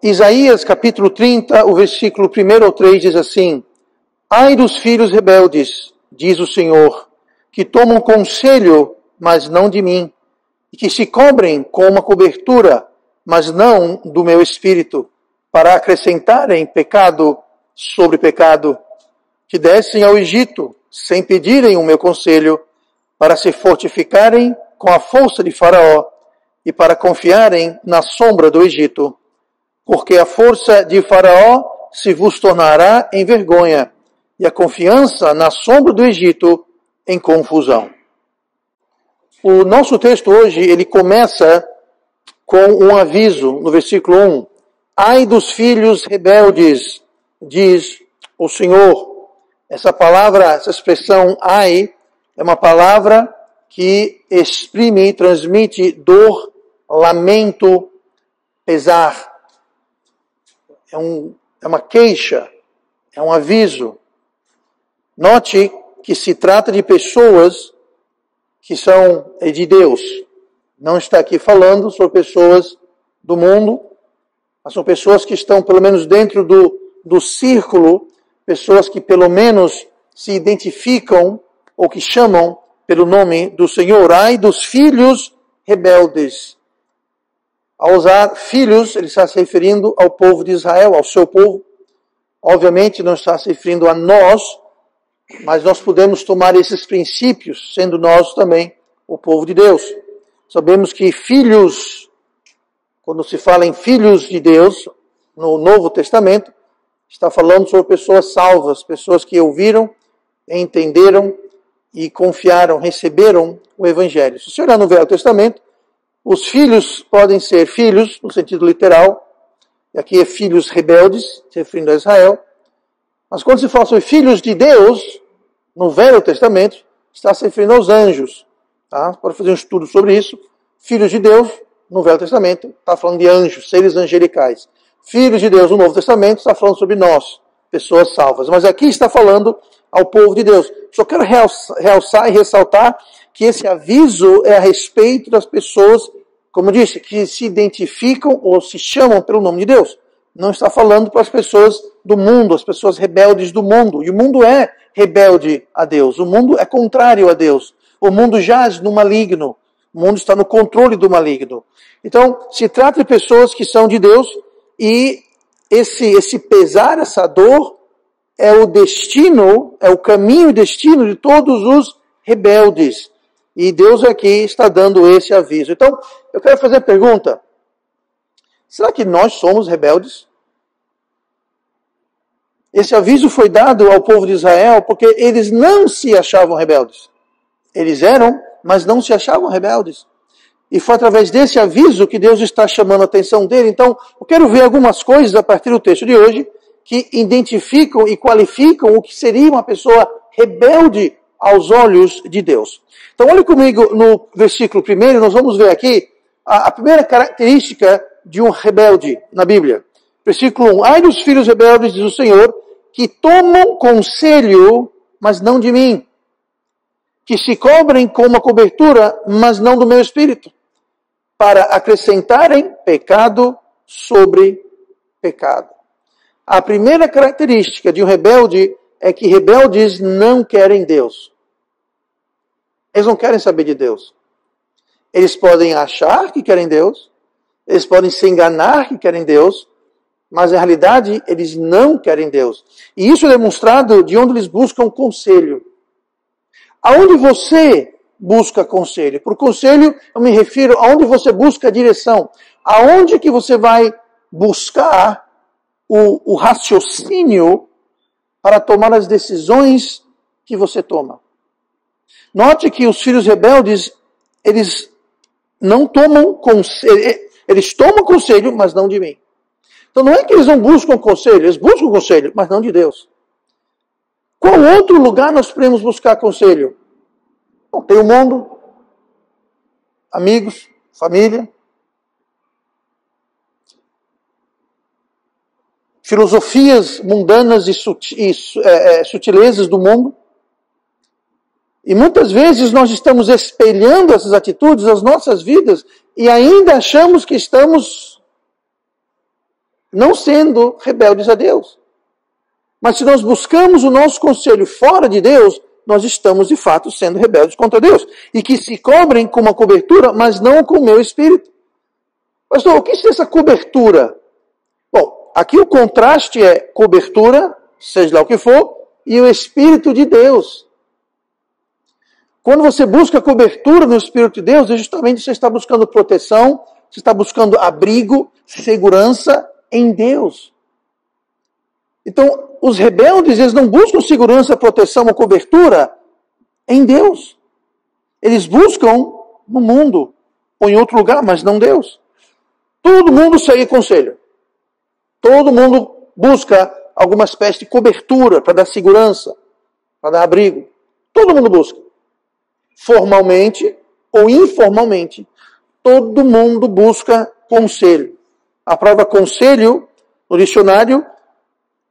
Isaías capítulo 30, o versículo 1 ao 3 diz assim: Ai dos filhos rebeldes, diz o Senhor, que tomam conselho, mas não de mim, e que se cobrem com uma cobertura, mas não do meu espírito, para acrescentarem pecado sobre pecado, que descem ao Egito, sem pedirem o meu conselho, para se fortificarem com a força de Faraó, e para confiarem na sombra do Egito. Porque a força de Faraó se vos tornará em vergonha, e a confiança na sombra do Egito em confusão. O nosso texto hoje, ele começa com um aviso, no versículo 1. Ai dos filhos rebeldes, diz o Senhor. Essa palavra, essa expressão ai, é uma palavra que exprime, transmite dor, lamento, pesar. É uma queixa, é um aviso. Note que se trata de pessoas que são de Deus. Não está aqui falando sobre pessoas do mundo, mas são pessoas que estão pelo menos dentro do círculo, pessoas que pelo menos se identificam ou que chamam pelo nome do Senhor. Ai dos filhos rebeldes. Ao usar filhos, ele está se referindo ao povo de Israel, ao seu povo. Obviamente não está se referindo a nós, mas nós podemos tomar esses princípios, sendo nós também o povo de Deus. Sabemos que filhos, quando se fala em filhos de Deus, no Novo Testamento, está falando sobre pessoas salvas, pessoas que ouviram, entenderam e confiaram, receberam o Evangelho. Se você olhar no Velho Testamento, os filhos podem ser filhos, no sentido literal, e aqui é filhos rebeldes, se referindo a Israel, mas quando se fala sobre filhos de Deus, no Velho Testamento, está se referindo aos anjos. Tá? Pode fazer um estudo sobre isso. Filhos de Deus, no Velho Testamento, está falando de anjos, seres angelicais. Filhos de Deus, no Novo Testamento, está falando sobre nós, pessoas salvas. Mas aqui está falando ao povo de Deus. Só quero realçar e ressaltar que esse aviso é a respeito das pessoas, como eu disse, que se identificam ou se chamam pelo nome de Deus. Não está falando para as pessoas do mundo, as pessoas rebeldes do mundo. E o mundo é rebelde a Deus. O mundo é contrário a Deus. O mundo jaz no maligno. O mundo está no controle do maligno. Então, se trata de pessoas que são de Deus e esse pesar, essa dor, é o destino, é o caminho e destino de todos os rebeldes. E Deus aqui está dando esse aviso. Então, eu quero fazer a pergunta. Será que nós somos rebeldes? Esse aviso foi dado ao povo de Israel porque eles não se achavam rebeldes. Eles eram, mas não se achavam rebeldes. E foi através desse aviso que Deus está chamando a atenção dele. Então, eu quero ver algumas coisas a partir do texto de hoje que identificam e qualificam o que seria uma pessoa rebelde aos olhos de Deus. Então, olhe comigo no versículo 1, nós vamos ver aqui a primeira característica de um rebelde na Bíblia. Versículo 1. Ai dos filhos rebeldes, diz o Senhor, que tomam conselho, mas não de mim. Que se cobrem com uma cobertura, mas não do meu espírito. Para acrescentarem pecado sobre pecado. A primeira característica de um rebelde é que rebeldes não querem Deus. Eles não querem saber de Deus. Eles podem achar que querem Deus, eles podem se enganar que querem Deus, mas na realidade eles não querem Deus. E isso é demonstrado de onde eles buscam conselho. Aonde você busca conselho? Por conselho eu me refiro aonde você busca direção. Aonde que você vai buscar o raciocínio para tomar as decisões que você toma. Note que os filhos rebeldes, eles não tomam conselho, eles tomam conselho, mas não de mim. Então não é que eles não buscam conselho, eles buscam conselho, mas não de Deus. Qual outro lugar nós podemos buscar conselho? Bom, tem o mundo, amigos, família, filosofias mundanas e sutilezas do mundo. E muitas vezes nós estamos espelhando essas atitudes às nossas vidas e ainda achamos que estamos não sendo rebeldes a Deus. Mas se nós buscamos o nosso conselho fora de Deus, nós estamos de fato sendo rebeldes contra Deus. E que se cobrem com uma cobertura, mas não com o meu espírito. Pastor, o que é essa cobertura? Bom, aqui o contraste é cobertura, seja lá o que for, e o Espírito de Deus. Quando você busca cobertura no Espírito de Deus, é justamente você está buscando proteção, você está buscando abrigo, segurança em Deus. Então, os rebeldes, eles não buscam segurança, proteção ou cobertura em Deus. Eles buscam no mundo, ou em outro lugar, mas não Deus. Todo mundo segue conselho. Todo mundo busca alguma espécie de cobertura para dar segurança, para dar abrigo. Todo mundo busca. Formalmente ou informalmente, todo mundo busca conselho. A palavra conselho, no dicionário,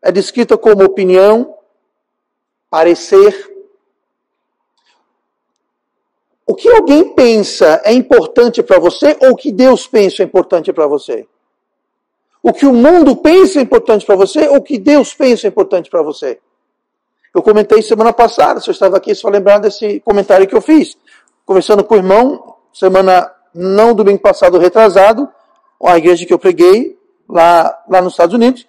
é descrita como opinião, parecer. O que alguém pensa é importante para você ou o que Deus pensa é importante para você? O que o mundo pensa é importante para você ou o que Deus pensa é importante para você? Eu comentei semana passada, se eu estava aqui, só lembrar desse comentário que eu fiz. Conversando com o irmão, não domingo passado, retrasado, a igreja que eu preguei lá nos Estados Unidos,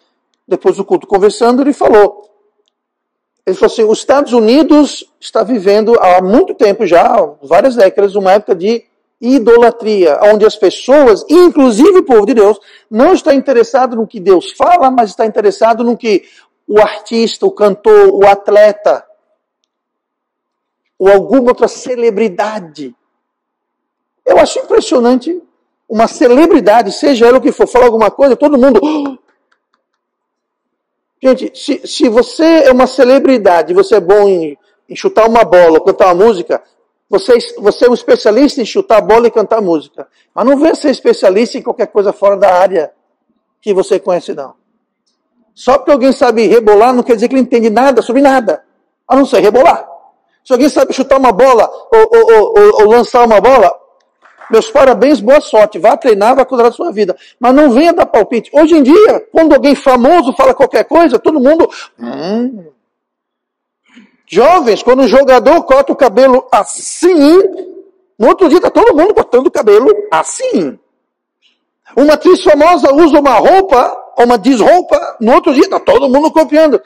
depois do culto conversando, ele falou assim, os Estados Unidos está vivendo há muito tempo já, várias décadas, uma época de idolatria, onde as pessoas, inclusive o povo de Deus, não está interessado no que Deus fala, mas está interessado no que o artista, o cantor, o atleta, ou alguma outra celebridade. Eu acho impressionante uma celebridade, seja ela o que for, falar alguma coisa, todo mundo... Gente, se você é uma celebridade, você é bom em chutar uma bola, cantar uma música, você é um especialista em chutar a bola e cantar música. Mas não venha ser especialista em qualquer coisa fora da área que você conhece, não. Só porque alguém sabe rebolar, não quer dizer que ele entende nada sobre nada, a não ser rebolar. Se alguém sabe chutar uma bola ou lançar uma bola, meus parabéns, boa sorte, vá treinar, vai cuidar da sua vida. Mas não venha dar palpite. Hoje em dia, quando alguém famoso fala qualquer coisa, todo mundo... Jovens, quando um jogador corta o cabelo assim, no outro dia está todo mundo cortando o cabelo assim. Uma atriz famosa usa uma roupa, ou uma desroupa, no outro dia está todo mundo copiando.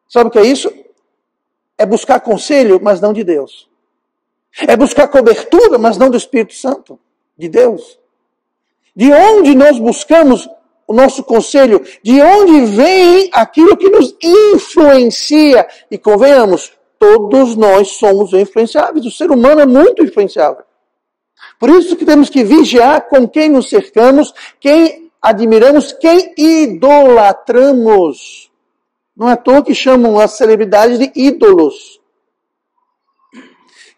Sabe o que é isso? É buscar conselho, mas não de Deus. É buscar cobertura, mas não do Espírito Santo, de Deus. De onde nós buscamos o nosso conselho? De onde vem aquilo que nos influencia? E convenhamos, todos nós somos influenciáveis. O ser humano é muito influenciável. Por isso que temos que vigiar com quem nos cercamos, quem admiramos, quem idolatramos. Não é à toa que chamam as celebridades de ídolos.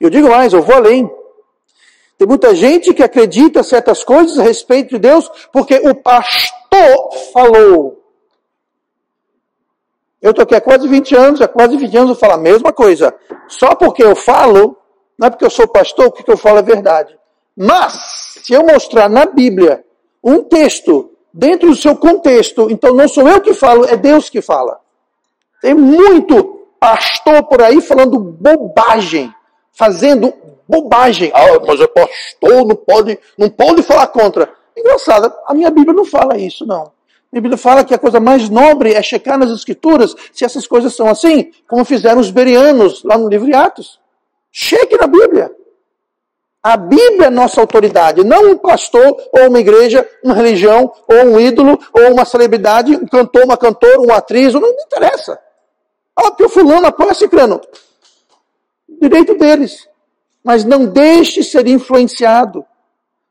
Eu digo mais, eu vou além. Tem muita gente que acredita certas coisas a respeito de Deus porque o pastor falou. Eu estou aqui há quase 20 anos eu falo a mesma coisa. Só porque eu falo, não é porque eu sou pastor, o que eu falo é verdade. Mas, se eu mostrar na Bíblia um texto dentro do seu contexto, então não sou eu que falo, é Deus que fala. Tem muito pastor por aí falando bobagem. Fazendo bobagem. Mas é pastor, não pode falar contra. Engraçado, a minha Bíblia não fala isso, não. A Bíblia fala que a coisa mais nobre é checar nas Escrituras se essas coisas são assim, como fizeram os bereanos lá no livro de Atos. Cheque na Bíblia. A Bíblia é nossa autoridade, não um pastor, ou uma igreja, uma religião, ou um ídolo, ou uma celebridade, um cantor, uma cantora, uma atriz, não me interessa. Porque o fulano apoia ciclano. Direito deles. Mas não deixe ser influenciado.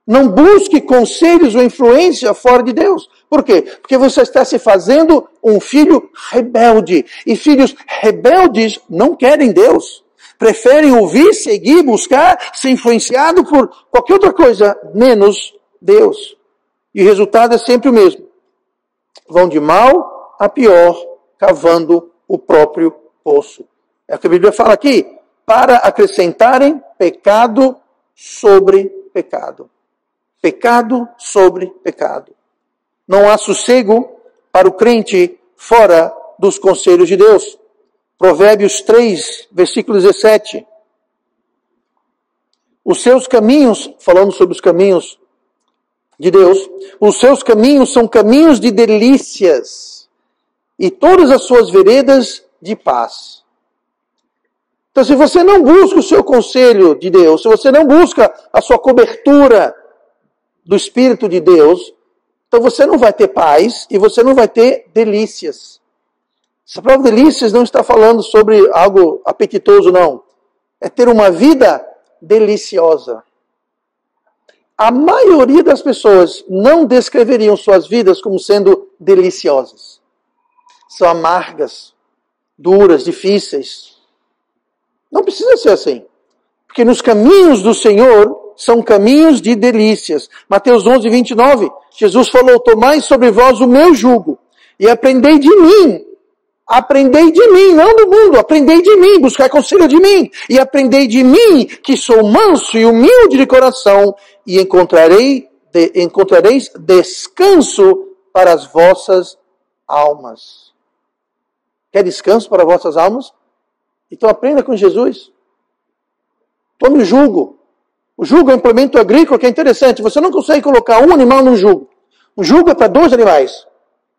Não busque conselhos ou influência fora de Deus. Por quê? Porque você está se fazendo um filho rebelde. E filhos rebeldes não querem Deus. Preferem ouvir, seguir, buscar, ser influenciado por qualquer outra coisa, menos Deus. E o resultado é sempre o mesmo. Vão de mal a pior, cavando o próprio poço. É o que a Bíblia fala aqui. Para acrescentarem pecado sobre pecado. Pecado sobre pecado. Não há sossego para o crente fora dos conselhos de Deus. Provérbios 3, versículo 17. Os seus caminhos, falando sobre os caminhos de Deus, os seus caminhos são caminhos de delícias, e todas as suas veredas de paz. Então, se você não busca o seu conselho de Deus, se você não busca a sua cobertura do Espírito de Deus, então você não vai ter paz e você não vai ter delícias. Essa palavra delícias não está falando sobre algo apetitoso, não. É ter uma vida deliciosa. A maioria das pessoas não descreveriam suas vidas como sendo deliciosas. São amargas, duras, difíceis. Não precisa ser assim. Porque nos caminhos do Senhor são caminhos de delícias. Mateus 11, 29, Jesus falou: tomai sobre vós o meu jugo e aprendei de mim. Aprendei de mim, não do mundo. Aprendei de mim, buscar conselho de mim. E aprendei de mim, que sou manso e humilde de coração, e encontrareis descanso para as vossas almas. Quer descanso para as vossas almas? Então aprenda com Jesus. Tome o jugo. O jugo é um implemento agrícola que é interessante. Você não consegue colocar um animal num jugo. O jugo é para 2 animais.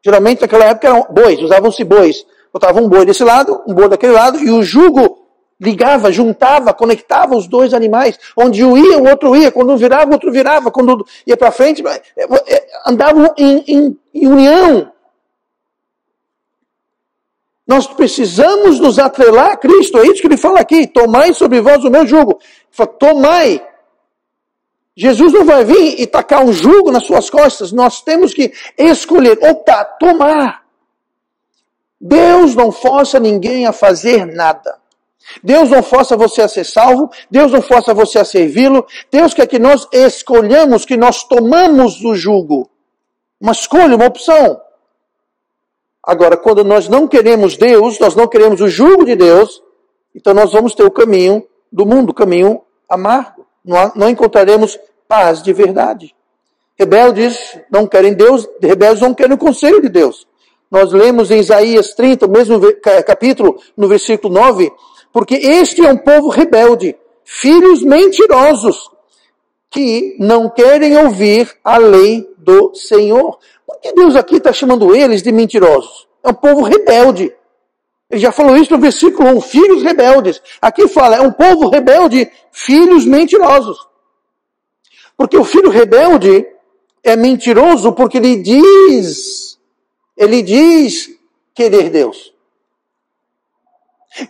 Geralmente naquela época eram bois, usavam-se bois. Botavam um boi desse lado, um boi daquele lado, e o jugo ligava, juntava, conectava os 2 animais. Onde um ia, o outro ia. Quando um virava, o outro virava. Quando ia para frente, andavam em união. Nós precisamos nos atrelar a Cristo. É isso que ele fala aqui. Tomai sobre vós o meu jugo. Ele fala, tomai. Jesus não vai vir e tacar um jugo nas suas costas. Nós temos que escolher, optar, tomar. Deus não força ninguém a fazer nada. Deus não força você a ser salvo. Deus não força você a servi-lo. Deus quer que nós escolhamos, que nós tomamos o jugo. Uma escolha, uma opção. Agora, quando nós não queremos Deus, nós não queremos o jugo de Deus, então nós vamos ter o caminho do mundo, o caminho amargo. Não encontraremos paz de verdade. Rebeldes não querem Deus, rebeldes não querem o conselho de Deus. Nós lemos em Isaías 30, o mesmo capítulo, no versículo 9, porque este é um povo rebelde, filhos mentirosos, que não querem ouvir a lei do Senhor. Por que Deus aqui está chamando eles de mentirosos? É um povo rebelde. Ele já falou isso no versículo 1, filhos rebeldes. Aqui fala, é um povo rebelde, filhos mentirosos. Porque o filho rebelde é mentiroso porque ele diz querer Deus.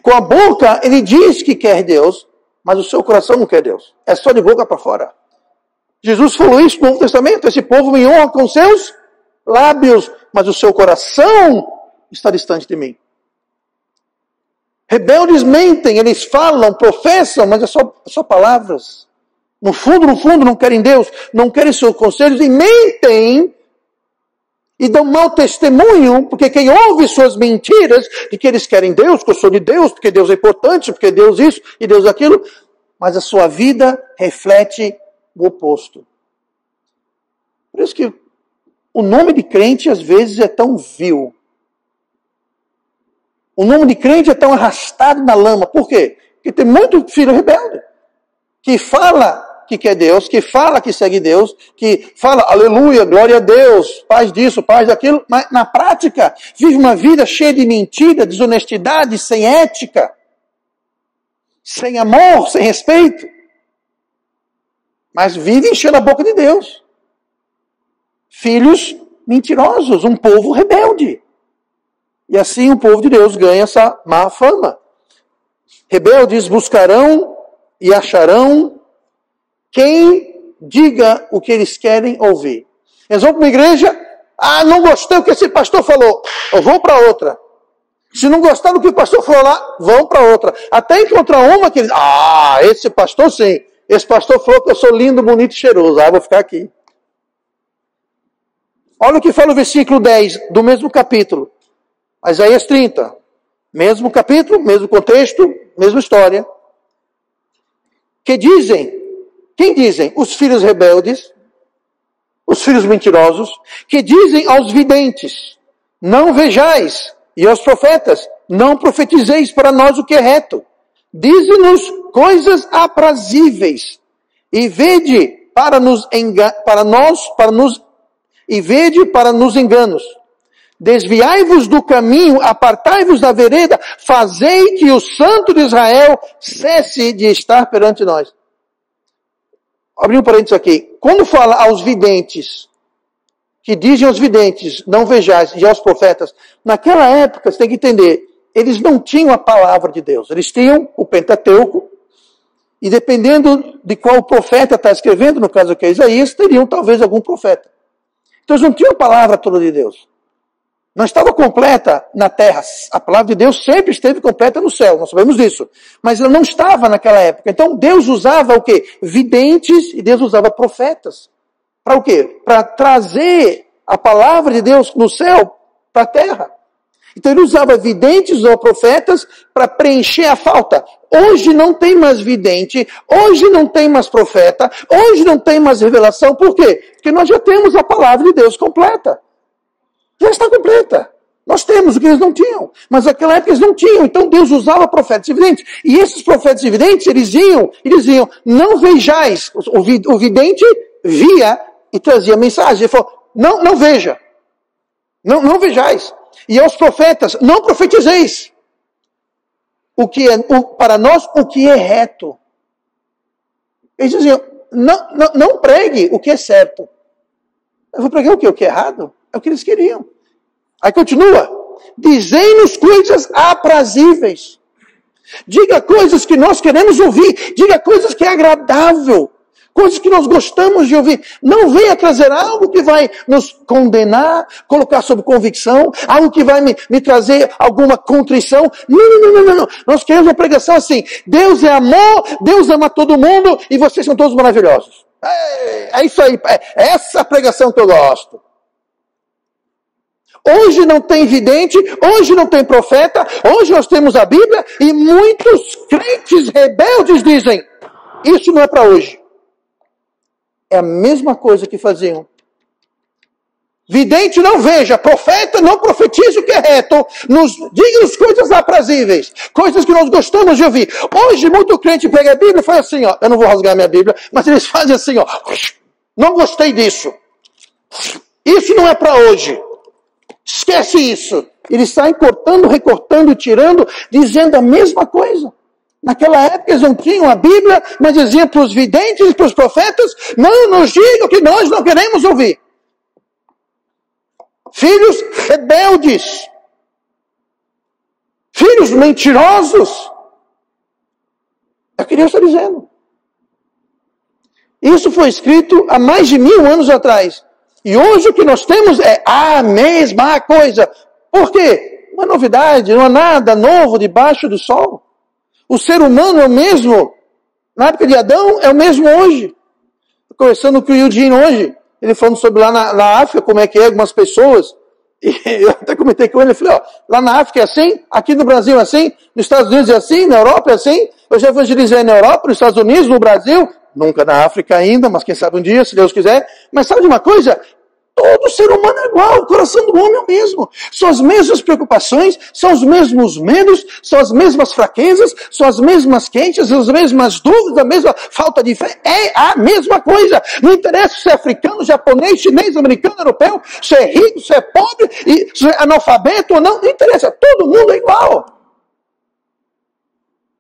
Com a boca ele diz que quer Deus, mas o seu coração não quer Deus. É só de boca para fora. Jesus falou isso no Novo Testamento, esse povo me honra com seus lábios, mas o seu coração está distante de mim. Rebeldes mentem, eles falam, professam, mas é só palavras. No fundo, não querem Deus, não querem seus conselhos e mentem e dão mau testemunho, porque quem ouve suas mentiras de que eles querem Deus, que eu sou de Deus, porque Deus é importante, porque Deus isso e Deus aquilo, mas a sua vida reflete o oposto. Por isso que o nome de crente às vezes é tão vil. O nome de crente é tão arrastado na lama. Por quê? Porque tem muito filho rebelde que fala que quer Deus, que fala que segue Deus, que fala aleluia, glória a Deus, paz disso, paz daquilo, mas na prática vive uma vida cheia de mentira, desonestidade, sem ética, sem amor, sem respeito. Mas vive enchendo a boca de Deus. Filhos mentirosos, um povo rebelde. E assim o povo de Deus ganha essa má fama. Rebeldes buscarão e acharão quem diga o que eles querem ouvir. Eles vão para uma igreja, não gostei do que esse pastor falou, eu vou para outra. Se não gostar do que o pastor falou lá, vão para outra. Até encontrar uma que diz, esse pastor sim, esse pastor falou que eu sou lindo, bonito e cheiroso, vou ficar aqui. Olha o que fala o versículo 10 do mesmo capítulo. Isaías 30. Mesmo capítulo, mesmo contexto, mesma história. Quem dizem? Os filhos rebeldes, os filhos mentirosos, que dizem aos videntes, não vejais, e aos profetas, não profetizeis para nós o que é reto. Dize-nos coisas aprazíveis, e vede para nos enganos. Desviai-vos do caminho, apartai-vos da vereda, fazei que o Santo de Israel cesse de estar perante nós. Abri um parênteses aqui. Quando fala aos videntes, que dizem aos videntes, não vejais, e aos profetas, naquela época, você tem que entender, eles não tinham a palavra de Deus. Eles tinham o Pentateuco, e dependendo de qual profeta está escrevendo, no caso aqui é Isaías, teriam talvez algum profeta. Então eles não tinham a palavra toda de Deus. Não estava completa na terra. A palavra de Deus sempre esteve completa no céu, nós sabemos disso. Mas ela não estava naquela época. Então Deus usava o quê? Videntes e Deus usava profetas. Para o quê? Para trazer a palavra de Deus no céu para a terra. Então ele usava videntes, usava profetas para preencher a falta. Hoje não tem mais vidente, hoje não tem mais profeta, hoje não tem mais revelação. Por quê? Porque nós já temos a palavra de Deus completa. Já está completa. Nós temos o que eles não tinham. Mas naquela época eles não tinham. Então Deus usava profetas e videntes. E esses profetas e videntes, eles diziam, não vejais. O vidente via e trazia mensagem. Ele falou, não veja. Não vejais. E aos profetas, não profetizeis. Para nós, o que é reto. Eles diziam, não pregue o que é certo. Eu vou pregar o quê? O que é errado? É o que eles queriam. Aí continua. Dizei-nos coisas aprazíveis. Diga coisas que nós queremos ouvir. Diga coisas que é agradável. Coisas que nós gostamos de ouvir. Não venha trazer algo que vai nos condenar, colocar sob convicção, algo que vai me trazer alguma contrição. Não. Nós queremos uma pregação assim. Deus é amor, Deus ama todo mundo e vocês são todos maravilhosos. É isso aí. É essa pregação que eu gosto. Hoje não tem vidente, hoje não tem profeta, hoje nós temos a Bíblia e muitos crentes rebeldes dizem, isso não é para hoje. É a mesma coisa que faziam. Vidente não veja, profeta não profetize o que é reto, diga-nos coisas aprazíveis, coisas que nós gostamos de ouvir. Hoje muito crente pega a Bíblia e faz assim, ó, eu não vou rasgar minha Bíblia, mas eles fazem assim, ó, não gostei disso. Isso não é para hoje. Esquece isso. Eles saem cortando, recortando, tirando, dizendo a mesma coisa. Naquela época eles não tinham a Bíblia, mas diziam para os videntes e para os profetas, não nos digam que nós não queremos ouvir. Filhos rebeldes. Filhos mentirosos. É o que Deus está dizendo. Isso foi escrito há mais de 1000 anos atrás. E hoje o que nós temos é a mesma coisa. Por quê? Não é novidade, não há nada novo debaixo do sol. O ser humano é o mesmo. Na época de Adão, é o mesmo hoje. Estou conversando com o Eugene hoje. Ele falando sobre lá na África, como é que é algumas pessoas. E eu até comentei com ele, falei, ó, lá na África é assim, aqui no Brasil é assim, nos Estados Unidos é assim, na Europa é assim. Eu já evangelizei na Europa, nos Estados Unidos, no Brasil. Nunca na África ainda, mas quem sabe um dia, se Deus quiser. Mas sabe de uma coisa? Todo ser humano é igual, o coração do homem é o mesmo. São as mesmas preocupações, são os mesmos medos, são as mesmas fraquezas, são as mesmas queixas, as mesmas dúvidas, a mesma falta de fé. É a mesma coisa. Não interessa se é africano, japonês, chinês, americano, europeu, se é rico, se é pobre, se é analfabeto ou não. Não interessa, todo mundo é igual.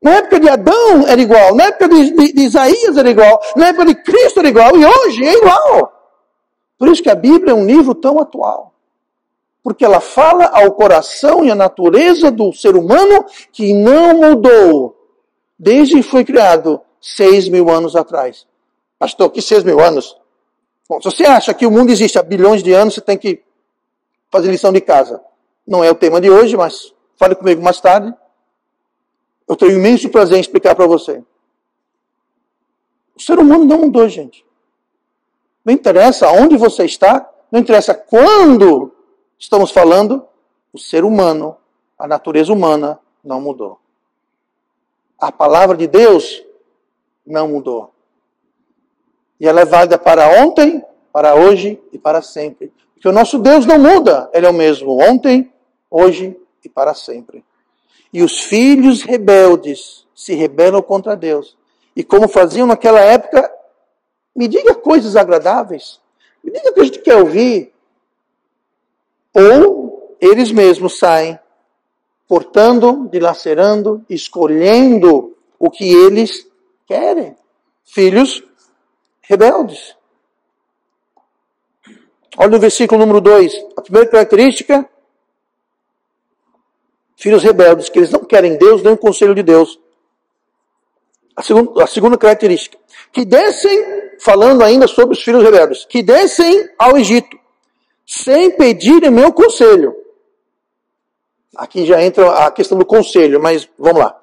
Na época de Adão era igual, na época de Isaías era igual, na época de Cristo era igual, e hoje é igual. Por isso que a Bíblia é um livro tão atual. Porque ela fala ao coração e à natureza do ser humano que não mudou desde que foi criado 6.000 anos atrás. Pastor, que 6.000 anos? Bom, se você acha que o mundo existe há bilhões de anos, você tem que fazer lição de casa. Não é o tema de hoje, mas fale comigo mais tarde. Eu tenho imenso prazer em explicar para você. O ser humano não mudou, gente. Não interessa onde você está, não interessa quando estamos falando, o ser humano, a natureza humana não mudou. A palavra de Deus não mudou. E ela é válida para ontem, para hoje e para sempre. Porque o nosso Deus não muda. Ele é o mesmo ontem, hoje e para sempre. E os filhos rebeldes se rebelam contra Deus. E como faziam naquela época, me diga coisas agradáveis. Me diga o que a gente quer ouvir. Ou eles mesmos saem cortando, dilacerando, escolhendo o que eles querem. Filhos rebeldes. Olha o versículo número 2. A primeira característica, filhos rebeldes, que eles não querem Deus nem o conselho de Deus. A segunda característica, que descem, falando ainda sobre os filhos rebeldes, que descem ao Egito, sem pedirem meu conselho. Aqui já entra a questão do conselho, mas vamos lá.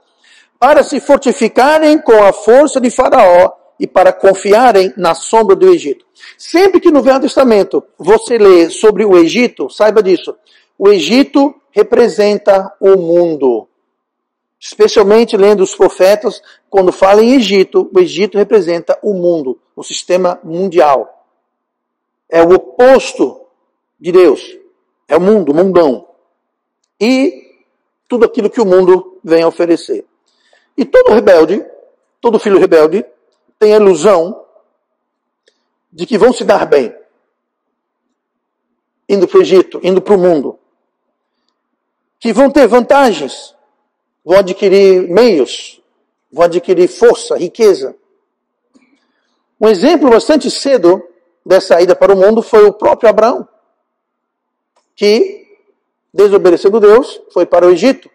Para se fortificarem com a força de Faraó e para confiarem na sombra do Egito. Sempre que no Velho Testamento você lê sobre o Egito, saiba disso. O Egito representa o mundo. Especialmente lendo os profetas, quando fala em Egito, o Egito representa o mundo, o sistema mundial. É o oposto de Deus. É o mundo, o mundão. E tudo aquilo que o mundo vem a oferecer. E todo rebelde, todo filho rebelde, tem a ilusão de que vão se dar bem. Indo para o Egito, indo para o mundo. Que vão ter vantagens. Vão adquirir meios, vão adquirir força, riqueza. Um exemplo bastante cedo dessa ida para o mundo foi o próprio Abraão, que, desobedecendo a Deus, foi para o Egito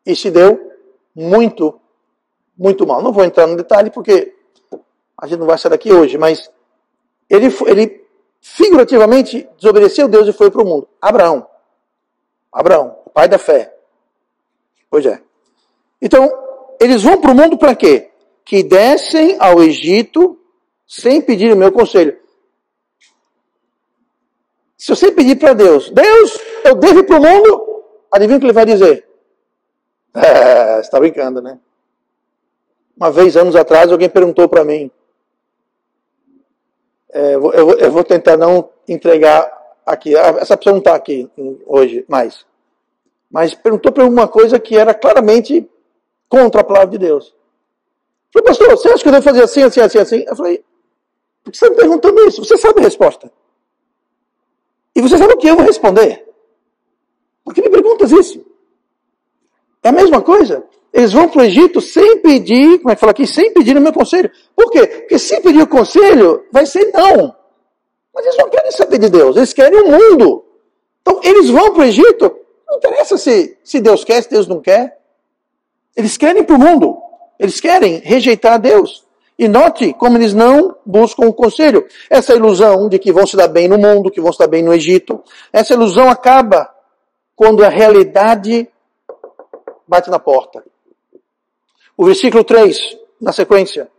e se deu muito, muito mal. Não vou entrar no detalhe porque a gente não vai sair daqui hoje, mas ele figurativamente desobedeceu a Deus e foi para o mundo. Abraão, o pai da fé. Pois é. Então, eles vão para o mundo para quê? Que descem ao Egito sem pedir o meu conselho. Se você pedir para Deus, eu devo ir para o mundo, adivinha o que ele vai dizer? Você está brincando, né? Uma vez, anos atrás, alguém perguntou para mim, eu vou tentar não entregar aqui, essa pessoa não está aqui hoje mais, mas perguntou para uma coisa que era claramente contra a palavra de Deus. Eu falei, pastor, você acha que eu devo fazer assim, assim, assim, assim? Eu falei, por que você está me perguntando isso? Você sabe a resposta. E você sabe o que eu vou responder? Por que me perguntas isso? É a mesma coisa. Eles vão para o Egito sem pedir, como é que fala aqui? Sem pedir o meu conselho. Por quê? Porque se pedir o conselho, vai ser não. Mas eles não querem saber de Deus, eles querem o mundo. Então, eles vão para o Egito, não interessa se Deus quer, se Deus não quer. Eles querem para o mundo. Eles querem rejeitar Deus. E note como eles não buscam o conselho. Essa ilusão de que vão se dar bem no mundo, que vão se dar bem no Egito, essa ilusão acaba quando a realidade bate na porta. O versículo 3, na sequência.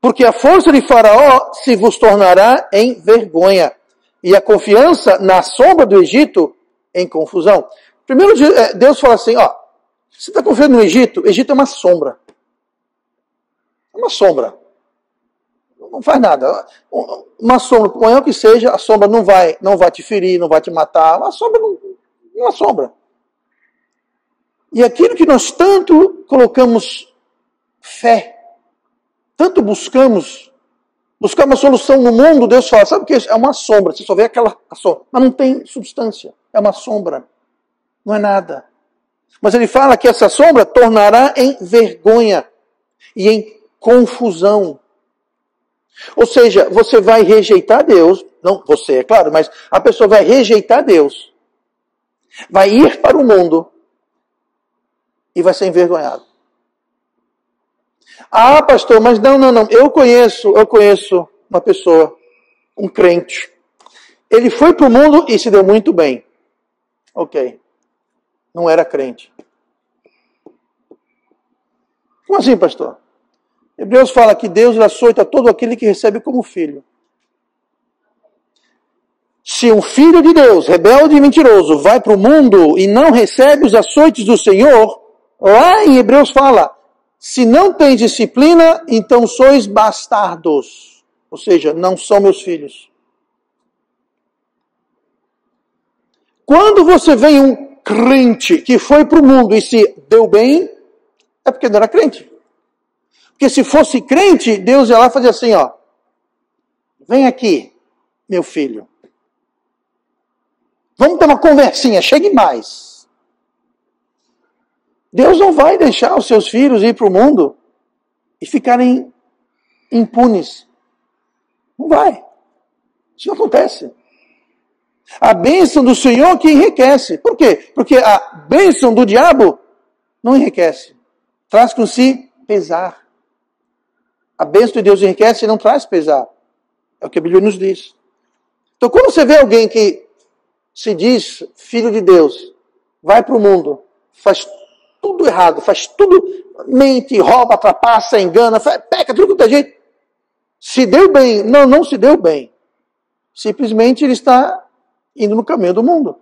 Porque a força de Faraó se vos tornará em vergonha, e a confiança na sombra do Egito em confusão. Primeiro Deus fala assim, você está confiando no Egito? O Egito é uma sombra. É uma sombra. Não faz nada. Uma sombra, por maior que seja, a sombra não vai te ferir, não vai te matar. Uma sombra não é uma sombra. E aquilo que nós tanto colocamos fé, tanto buscamos uma solução no mundo, Deus fala, sabe o que é uma sombra? Você só vê aquela sombra, mas não tem substância. É uma sombra. Não é nada. Mas ele fala que essa sombra tornará em vergonha e em confusão. Ou seja, você vai rejeitar Deus, não você, é claro, mas a pessoa vai rejeitar Deus, vai ir para o mundo e vai ser envergonhado. Ah, pastor, mas não, eu conheço uma pessoa, um crente. Ele foi para o mundo e se deu muito bem. Ok. Não era crente. Como assim, pastor? Hebreus fala que Deus açoita todo aquele que recebe como filho. Se um filho de Deus, rebelde e mentiroso, vai para o mundo e não recebe os açoites do Senhor, lá em Hebreus fala, se não tens disciplina, então sois bastardos. Ou seja, não são meus filhos. Quando você vê um crente que foi para o mundo e se deu bem, é porque não era crente. Porque se fosse crente, Deus ia lá e fazia assim, ó. Vem aqui, meu filho. Vamos ter uma conversinha, chegue mais. Deus não vai deixar os seus filhos ir para o mundo e ficarem impunes. Não vai. Isso não acontece. A bênção do Senhor que enriquece. Por quê? Porque a bênção do diabo não enriquece. Traz com si pesar. A bênção de Deus enriquece e não traz pesar. É o que a Bíblia nos diz. Então, quando você vê alguém que se diz filho de Deus, vai para o mundo, faz tudo errado, faz tudo, mente, rouba, trapaça, engana, peca, tudo quanto é jeito. Se deu bem? Não, não se deu bem. Simplesmente ele está indo no caminho do mundo.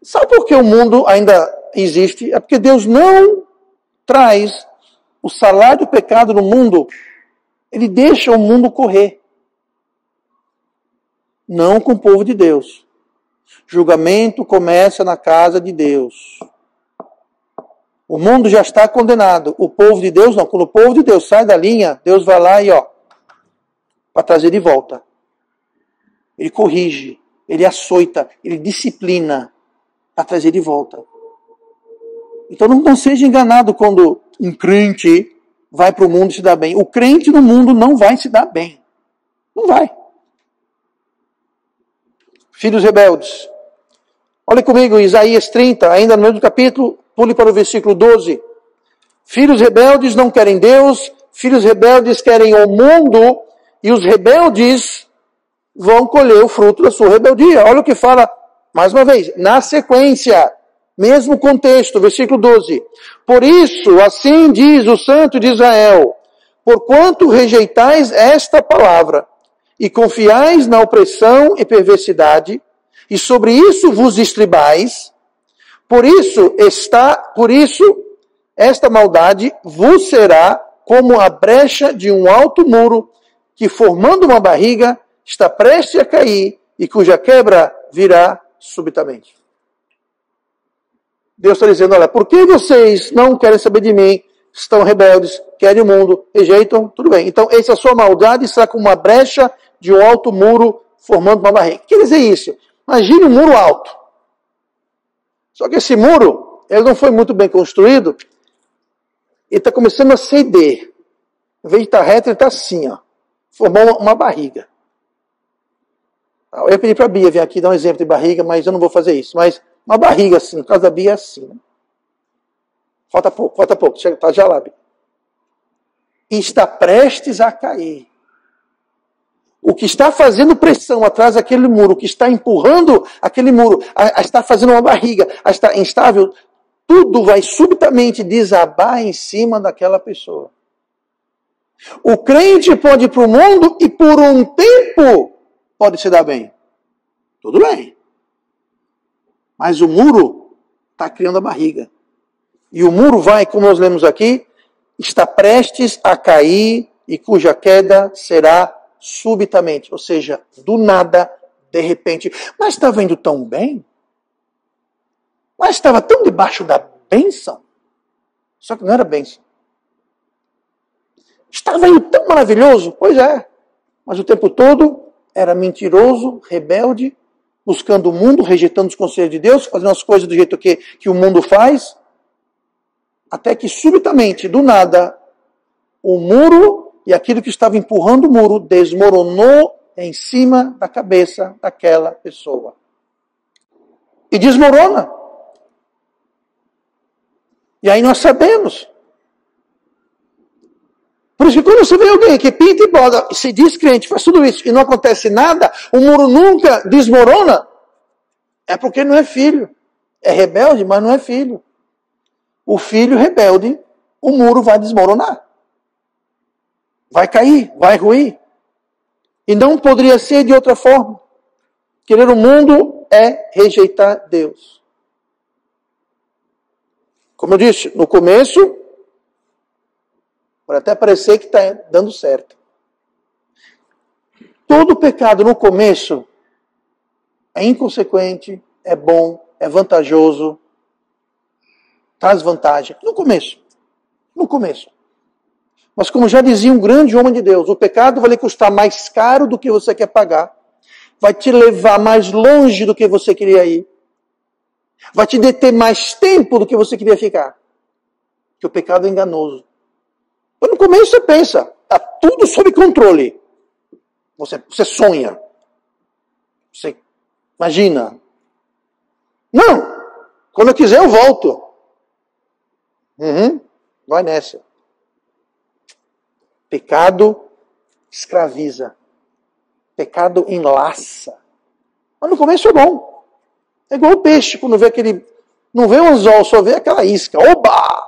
Sabe por que o mundo ainda existe? É porque Deus não traz o salário do pecado no mundo. Ele deixa o mundo correr. Não com o povo de Deus. Julgamento começa na casa de Deus. O mundo já está condenado. O povo de Deus não. Quando o povo de Deus sai da linha, Deus vai lá e para trazer de volta. Ele corrige, ele açoita, ele disciplina para trazer de volta. Então não seja enganado quando um crente vai para o mundo e se dá bem. O crente no mundo não vai se dar bem. Não vai. Filhos rebeldes. Olha comigo, Isaías 30, ainda no mesmo capítulo, pule para o versículo 12. Filhos rebeldes não querem Deus, filhos rebeldes querem o mundo, e os rebeldes vão colher o fruto da sua rebeldia. Olha o que fala, mais uma vez, na sequência, mesmo contexto, versículo 12. Por isso, assim diz o Santo de Israel, porquanto rejeitais esta palavra, e confiais na opressão e perversidade, e sobre isso vos estribais, por isso esta maldade vos será como a brecha de um alto muro, que formando uma barriga, está prestes a cair, e cuja quebra virá subitamente. Deus está dizendo, olha, por que vocês não querem saber de mim, estão rebeldes, querem o mundo, rejeitam, tudo bem. Então, essa sua maldade será como uma brecha de um alto muro, formando uma barriga. O que quer dizer isso? Imagine um muro alto. Só que esse muro, ele não foi muito bem construído, ele está começando a ceder. Em vez de estar reto, ele está assim, formou uma barriga. Eu ia pedir para a Bia vir aqui dar um exemplo de barriga, mas eu não vou fazer isso. Mas uma barriga assim, no caso da Bia é assim. Né? Falta pouco, chega, tá já lá, Bia. E está prestes a cair. O que está fazendo pressão atrás daquele muro, o que está empurrando aquele muro, está fazendo uma barriga, está instável, tudo vai subitamente desabar em cima daquela pessoa. O crente pode ir para o mundo e por um tempo pode se dar bem. Tudo bem. Mas o muro está criando a barriga. E o muro vai, como nós lemos aqui, está prestes a cair e cuja queda será subitamente. Ou seja, do nada, de repente. Mas estava indo tão bem? Mas estava tão debaixo da bênção? Só que não era bênção. Estava indo tão maravilhoso? Pois é. Mas o tempo todo era mentiroso, rebelde, buscando o mundo, rejeitando os conselhos de Deus, fazendo as coisas do jeito que o mundo faz, até que subitamente, do nada, o muro e aquilo que estava empurrando o muro desmoronou em cima da cabeça daquela pessoa. E desmorona. E aí nós sabemos. Por isso que quando você vê alguém que pinta e borda, se diz crente, faz tudo isso e não acontece nada, o muro nunca desmorona, é porque não é filho. É rebelde, mas não é filho. O filho rebelde, o muro vai desmoronar. Vai cair, vai ruir. E não poderia ser de outra forma. Querer o mundo é rejeitar Deus. Como eu disse, no começo, pode até parecer que está dando certo. Todo pecado no começo é inconsequente, é bom, é vantajoso, traz vantagem. No começo. Mas como já dizia um grande homem de Deus, o pecado vai lhe custar mais caro do que você quer pagar, vai te levar mais longe do que você queria ir, vai te deter mais tempo do que você queria ficar. Porque o pecado é enganoso. Então, no começo você pensa, está tudo sob controle. Você sonha. Você imagina. Não! Quando eu quiser eu volto. Vai nessa. Pecado escraviza. Pecado enlaça. Mas no começo é bom. É igual o peixe, quando vê aquele... Não vê um anzol, só vê aquela isca. Oba!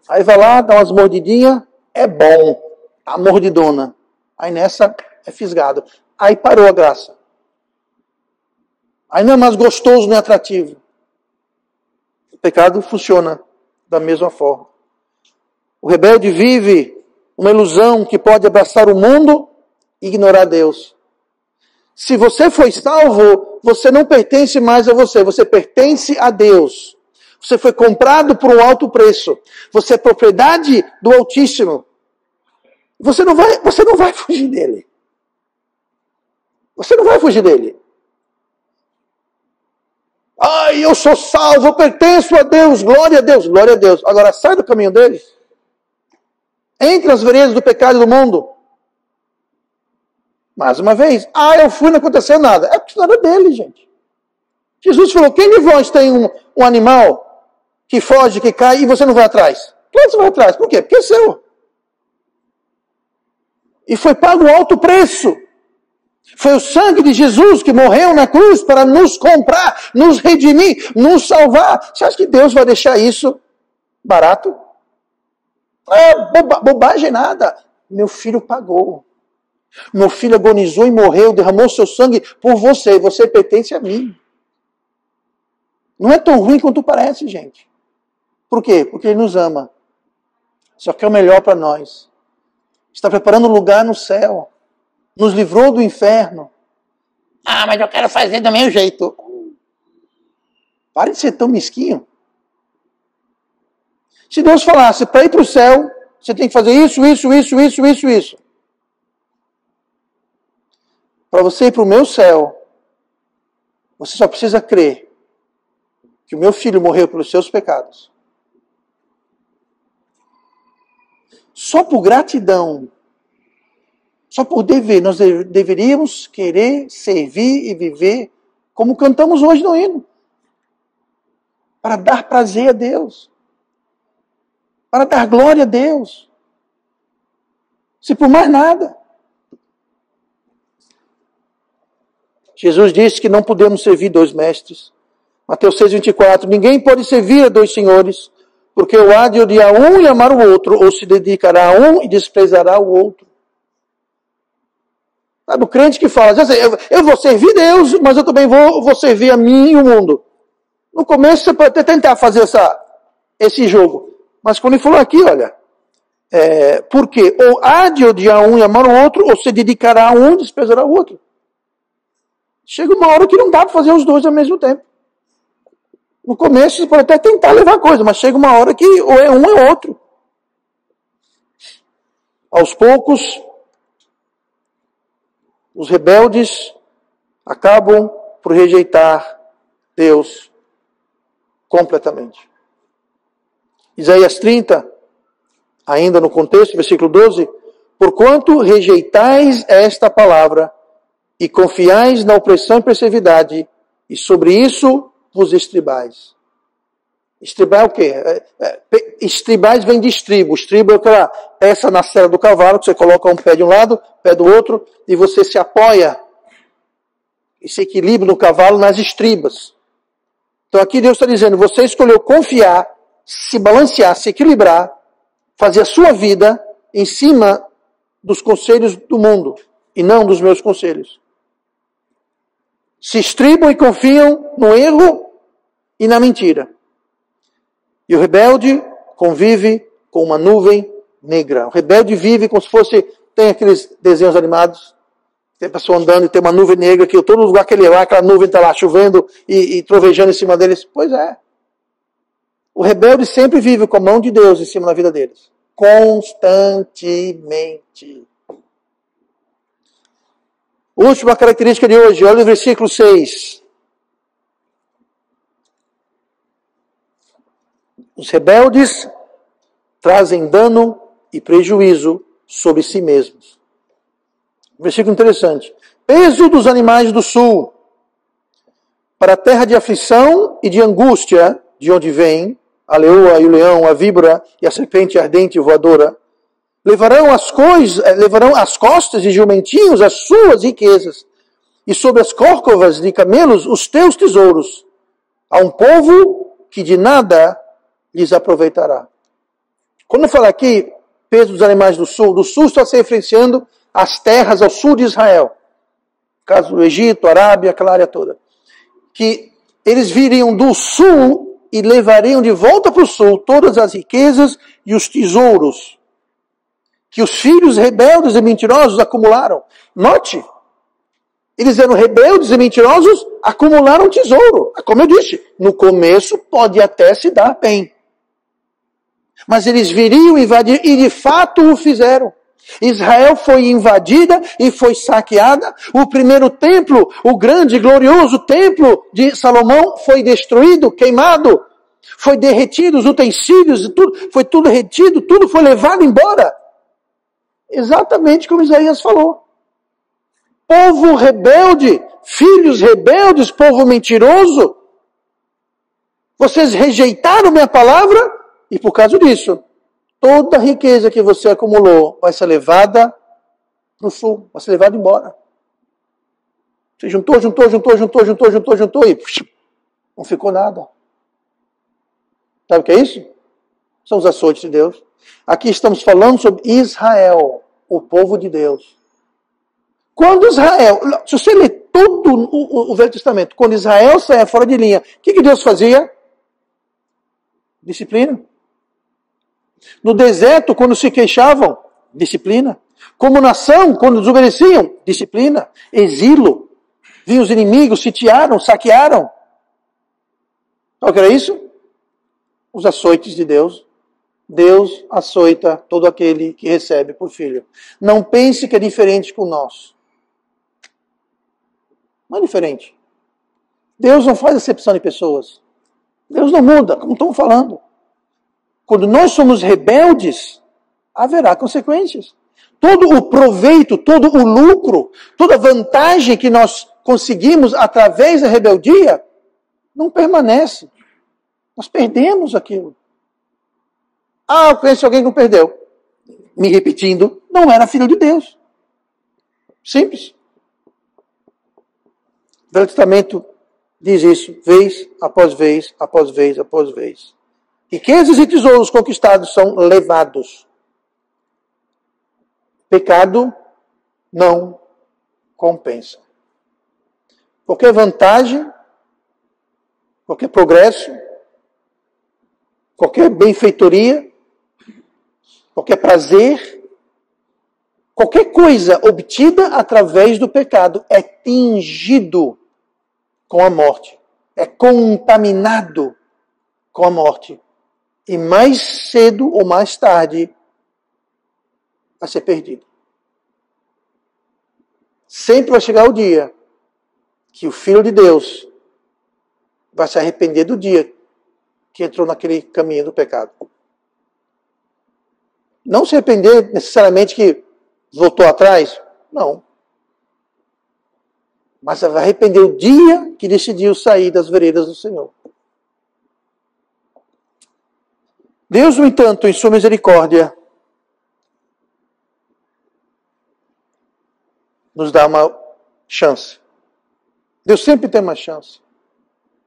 Aí vai lá, dá umas mordidinhas. É bom. A mordidona. Aí nessa é fisgado. Aí parou a graça. Aí não é mais gostoso nem atrativo. O pecado funciona da mesma forma. O rebelde vive uma ilusão que pode abraçar o mundo e ignorar Deus. Se você foi salvo, você não pertence mais a você. Você pertence a Deus. Você foi comprado por um alto preço. Você é propriedade do Altíssimo. Você não vai fugir dele. Você não vai fugir dele. Ai, eu sou salvo, eu pertenço a Deus, glória a Deus, glória a Deus. Agora sai do caminho dele. Entre as veredas do pecado do mundo. Mais uma vez, eu fui, não aconteceu nada. É porque não era dele, gente. Jesus falou, quem de vós tem um animal que foge, que cai, e você não vai atrás? Por que você vai atrás? Por quê? Porque é seu. E foi pago um alto preço. Foi o sangue de Jesus que morreu na cruz para nos comprar, nos redimir, nos salvar. Você acha que Deus vai deixar isso barato? Bobagem nada. Meu filho pagou. Meu filho agonizou e morreu, derramou seu sangue por você. Você pertence a mim. Não é tão ruim quanto parece, gente. Por quê? Porque Ele nos ama. Só quer o melhor para nós. Está preparando um lugar no céu. Nos livrou do inferno. Mas eu quero fazer do meu jeito. Pare de ser tão mesquinho. Se Deus falasse, para ir para o céu, você tem que fazer isso. Para você ir para o meu céu, você só precisa crer que o meu filho morreu pelos seus pecados. Só por gratidão, só por dever, nós deveríamos querer servir e viver como cantamos hoje no hino. Para dar prazer a Deus. Para dar glória a Deus. Se por mais nada. Jesus disse que não podemos servir dois mestres. Mateus 6,24. Ninguém pode servir a dois senhores, porque ou há de odiar um e amar o outro, ou se dedicará a um e desprezará o outro. Sabe, o crente que fala, eu vou servir Deus, mas eu também vou servir a mim e o mundo. No começo você pode até tentar fazer esse jogo. Mas quando ele falou aqui, olha, porque ou há de odiar um e amar o outro, ou se dedicará a um e desprezará o outro. Chega uma hora que não dá para fazer os dois ao mesmo tempo. No começo você pode até tentar levar a coisa, mas chega uma hora que ou é um ou é outro. Aos poucos, os rebeldes acabam por rejeitar Deus completamente. Isaías 30, ainda no contexto, versículo 12, porquanto rejeitais esta palavra e confiais na opressão e perversidade, e sobre isso vos estribais. Estribar é o quê? Estribais vem de estribo. Estribo é aquela peça na sela do cavalo, que você coloca um pé de um lado, pé do outro, e você se apoia e se equilibra no cavalo nas estribas. Então aqui Deus está dizendo, você escolheu confiar, se balancear, se equilibrar, fazer a sua vida em cima dos conselhos do mundo, e não dos meus conselhos. Se estribam e confiam no erro e na mentira. E o rebelde convive com uma nuvem negra. O rebelde vive como se fosse, tem aqueles desenhos animados, Tem a pessoa andando e tem uma nuvem negra que todo lugar que ele vai, aquela nuvem está lá chovendo e trovejando em cima deles. Pois é. O rebelde sempre vive com a mão de Deus em cima da vida deles. Constantemente. Última característica de hoje, olha o versículo 6. Os rebeldes trazem dano e prejuízo sobre si mesmos. Versículo interessante. Peso dos animais do sul, para a terra de aflição e de angústia, de onde vem a leoa e o leão, a víbora e a serpente ardente e voadora, levarão as costas de jumentinhos as suas riquezas, e sobre as córcovas de camelos os teus tesouros, a um povo que de nada lhes aproveitará. Quando eu falo aqui, peso dos animais do sul está se referenciando às terras ao sul de Israel. No caso do Egito, Arábia, aquela área toda. Que eles viriam do sul e levariam de volta para o sul todas as riquezas e os tesouros que os filhos rebeldes e mentirosos acumularam. Note, eles eram rebeldes e mentirosos, acumularam tesouro. Como eu disse, no começo pode até se dar bem. Mas eles viriam invadir e de fato o fizeram. Israel foi invadida e foi saqueada. O primeiro templo, o grande e glorioso templo de Salomão, foi destruído, queimado. Foi derretido, os utensílios, foi tudo retido, tudo foi levado embora. Exatamente como Isaías falou. Povo rebelde, filhos rebeldes, povo mentiroso. Vocês rejeitaram minha palavra e por causa disso, toda a riqueza que você acumulou vai ser levada para o sul, vai ser levada embora. Você juntou e não ficou nada. Sabe o que é isso? São os açoites de Deus. Aqui estamos falando sobre Israel, o povo de Deus. Quando Israel, se você ler todo o Velho Testamento, quando Israel saia fora de linha, o que Deus fazia? Disciplina. No deserto, quando se queixavam, disciplina. Como nação, quando desobedeciam, disciplina. Exílio. Vinham os inimigos, sitiaram, saquearam. Sabe o que era isso? Os açoites de Deus. Deus açoita todo aquele que recebe por filho. Não pense que é diferente com nós. Não é diferente. Deus não faz acepção de pessoas. Deus não muda, como estamos falando. Quando nós somos rebeldes, haverá consequências. Todo o proveito, todo o lucro, toda a vantagem que nós conseguimos através da rebeldia, não permanece. Nós perdemos aquilo. Eu conheço alguém que não perdeu. Me repetindo, não era filho de Deus. Simples. O Velho Testamento diz isso, vez após vez, após vez, após vez. Riquezas e tesouros conquistados são levados. Pecado não compensa. Qualquer vantagem, qualquer progresso, qualquer benfeitoria, qualquer prazer, qualquer coisa obtida através do pecado é tingido com a morte. É contaminado com a morte. E mais cedo ou mais tarde vai ser perdido. Sempre vai chegar o dia que o Filho de Deus vai se arrepender do dia que entrou naquele caminho do pecado. Não se arrepender necessariamente que voltou atrás, não. Mas vai arrepender o dia que decidiu sair das veredas do Senhor. Deus, no entanto, em sua misericórdia, nos dá uma chance. Deus sempre tem uma chance.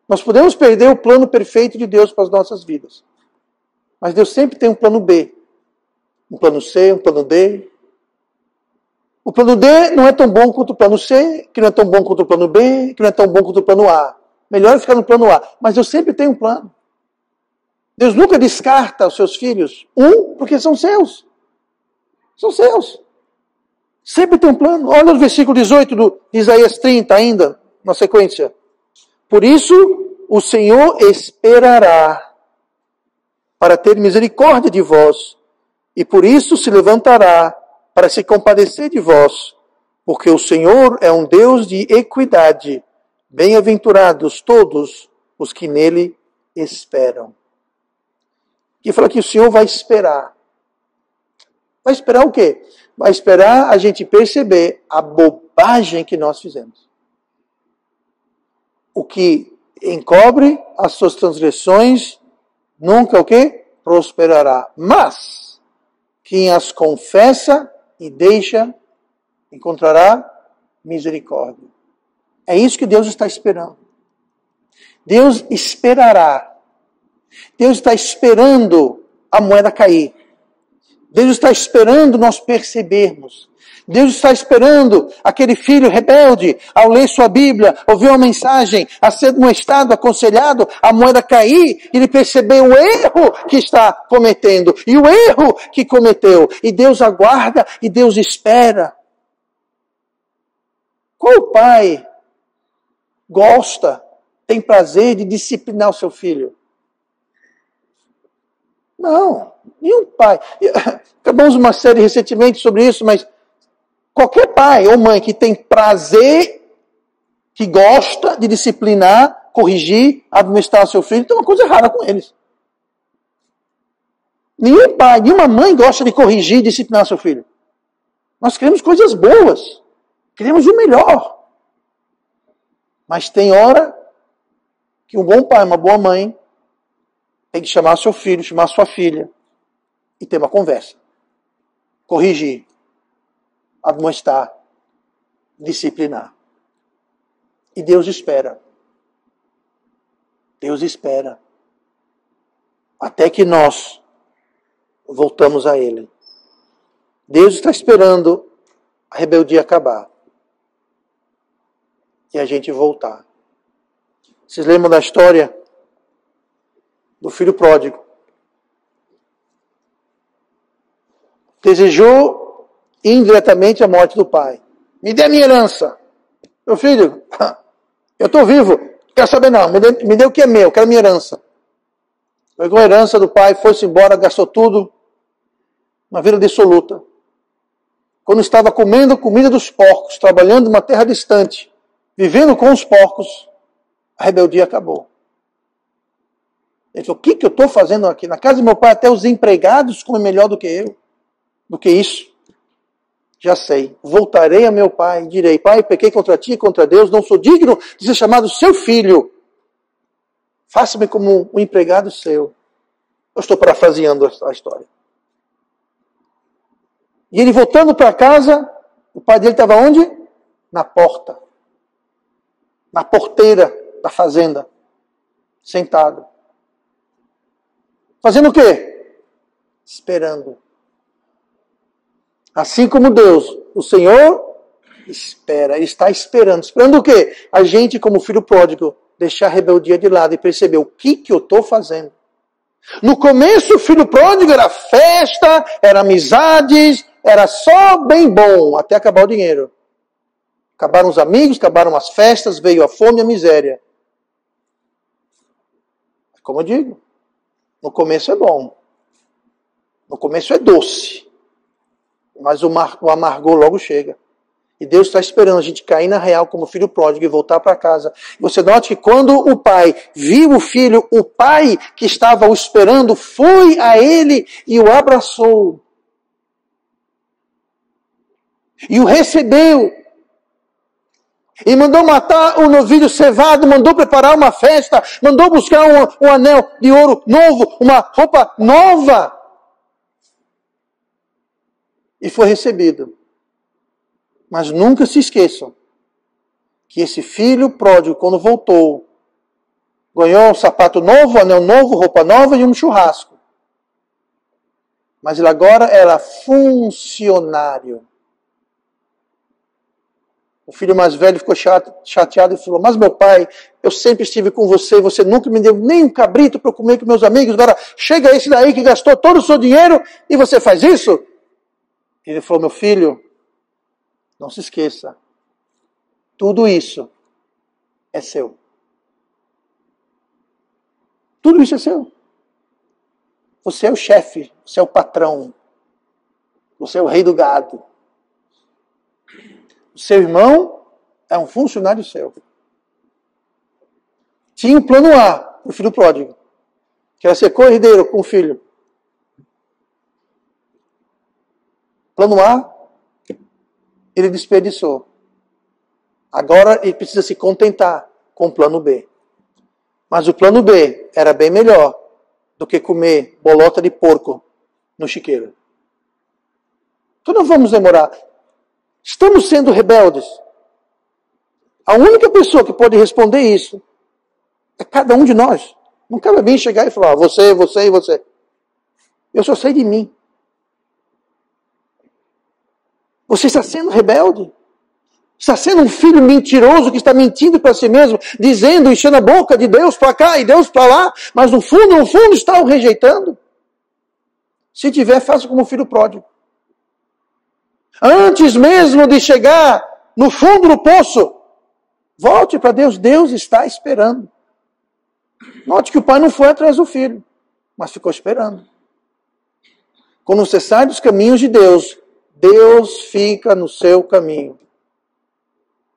Nós podemos perder o plano perfeito de Deus para as nossas vidas. Mas Deus sempre tem um plano B. Um plano C, um plano D. O plano D não é tão bom quanto o plano C, que não é tão bom quanto o plano B, que não é tão bom quanto o plano A. Melhor é ficar no plano A. Mas Deus sempre tem um plano. Deus nunca descarta os seus filhos. Porque são seus. São seus. Sempre tem um plano. Olha o versículo 18 de Isaías 30 ainda, na sequência. Por isso, o Senhor esperará para ter misericórdia de vós, e por isso se levantará para se compadecer de vós, porque o Senhor é um Deus de equidade. Bem-aventurados todos os que nele esperam. E fala que o Senhor vai esperar. Vai esperar o quê? Vai esperar a gente perceber a bobagem que nós fizemos. O que encobre as suas transgressões nunca o quê? Prosperará. Mas quem as confessa e deixa encontrará misericórdia. É isso que Deus está esperando. Deus esperará. Deus está esperando a moeda cair. Deus está esperando nós percebermos. Deus está esperando aquele filho rebelde, ao ler sua Bíblia, ouvir uma mensagem, a ser amoestado, aconselhado, a moeda cair, e ele perceber o erro que está cometendo, e o erro que cometeu. E Deus aguarda, e Deus espera. Qual pai gosta, tem prazer de disciplinar o seu filho? Não, nenhum pai. Acabamos uma série recentemente sobre isso, mas qualquer pai ou mãe que tem prazer, que gosta de disciplinar, corrigir, administrar o seu filho, tem uma coisa errada com eles. Nenhum pai, nenhuma mãe gosta de corrigir e disciplinar seu filho. Nós queremos coisas boas. Queremos o melhor. Mas tem hora que um bom pai, uma boa mãe, tem que chamar seu filho, chamar sua filha e ter uma conversa. Corrigir, admoestar, disciplinar. E Deus espera. Deus espera. Até que nós voltamos a Ele. Deus está esperando a rebeldia acabar. E a gente voltar. Vocês lembram da história do filho pródigo? Desejou indiretamente a morte do pai. Me dê a minha herança. Meu filho, eu estou vivo. Não quero saber não. Me dê o que é meu. Quero a minha herança. Pegou a herança do pai, foi-se embora, gastou tudo. Uma vida dissoluta. Quando estava comendo comida dos porcos, trabalhando numa terra distante, vivendo com os porcos, a rebeldia acabou. Ele falou, o que eu estou fazendo aqui? Na casa do meu pai até os empregados comem melhor do que eu. Do que isso. Já sei. Voltarei a meu pai e direi, pai, pequei contra ti e contra Deus, não sou digno de ser chamado seu filho. Faça-me como um empregado seu. Eu estou parafraseando a história. E ele voltando para casa, o pai dele estava onde? Na porta. Na porteira da fazenda. Sentado. Fazendo o quê? Esperando. Assim como Deus, o Senhor espera, Ele está esperando. Esperando o quê? A gente, como filho pródigo, deixar a rebeldia de lado e perceber o que eu estou fazendo. No começo, o filho pródigo era festa, era amizades, era só bem bom, até acabar o dinheiro. Acabaram os amigos, acabaram as festas, veio a fome e a miséria. Como eu digo, no começo é bom. No começo é doce. Mas o amargor logo chega. E Deus está esperando a gente cair na real como filho pródigo e voltar para casa. Você note que quando o pai viu o filho, o pai que estava o esperando foi a ele e o abraçou. E o recebeu. E mandou matar o novilho cevado, mandou preparar uma festa, mandou buscar um anel de ouro novo, uma roupa nova. E foi recebido. Mas nunca se esqueçam que esse filho pródigo, quando voltou, ganhou um sapato novo, anel novo, roupa nova e um churrasco. Mas ele agora era funcionário. O filho mais velho ficou chateado e falou, mas meu pai, eu sempre estive com você, você nunca me deu nem um cabrito para eu comer com meus amigos, agora chega esse daí que gastou todo o seu dinheiro e você faz isso? Ele falou, meu filho, Não se esqueça. Tudo isso é seu. Tudo isso é seu. Você é o chefe, você é o patrão. Você é o rei do gado. O seu irmão é um funcionário seu. Tinha o plano A, o filho pródigo, que era ser corrideiro com o filho. Plano A, ele desperdiçou. Agora ele precisa se contentar com o plano B. Mas o plano B era bem melhor do que comer bolota de porco no chiqueiro. Então não vamos demorar. Estamos sendo rebeldes. A única pessoa que pode responder isso é cada um de nós. Não cabe bem chegar e falar, você, você e você. Eu só sei de mim. Você está sendo rebelde? Está sendo um filho mentiroso que está mentindo para si mesmo, dizendo, enchendo a boca de Deus para cá e Deus para lá, mas no fundo está o rejeitando? Se tiver, faça como o filho pródigo. Antes mesmo de chegar no fundo do poço, volte para Deus. Deus está esperando. Note que o pai não foi atrás do filho, mas ficou esperando. Quando você sai dos caminhos de Deus, Deus fica no seu caminho.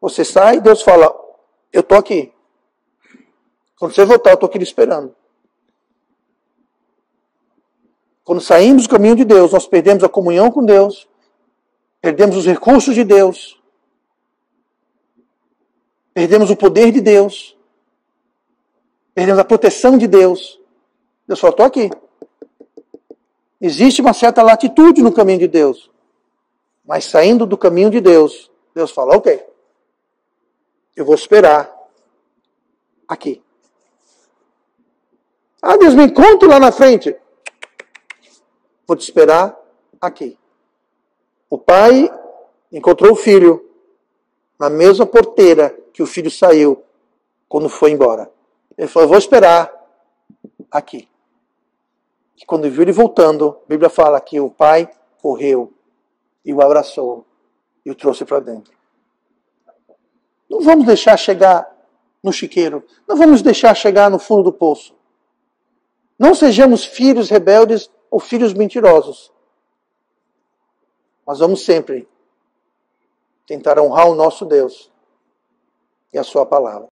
Você sai e Deus fala, eu estou aqui. Quando você voltar, eu estou aqui esperando. Quando saímos do caminho de Deus, nós perdemos a comunhão com Deus, perdemos os recursos de Deus, perdemos o poder de Deus, perdemos a proteção de Deus. Deus fala, estou aqui. Existe uma certa latitude no caminho de Deus. Mas saindo do caminho de Deus, Deus fala, ok, eu vou esperar aqui. Ah, Deus, me encontra lá na frente. Vou te esperar aqui. O pai encontrou o filho na mesma porteira que o filho saiu quando foi embora. Ele falou, eu vou esperar aqui. E quando viu ele voltando, a Bíblia fala que o pai correu e o abraçou e o trouxe para dentro. Não vamos deixar chegar no chiqueiro. Não vamos deixar chegar no fundo do poço. Não sejamos filhos rebeldes ou filhos mentirosos. Mas vamos sempre tentar honrar o nosso Deus e a sua palavra.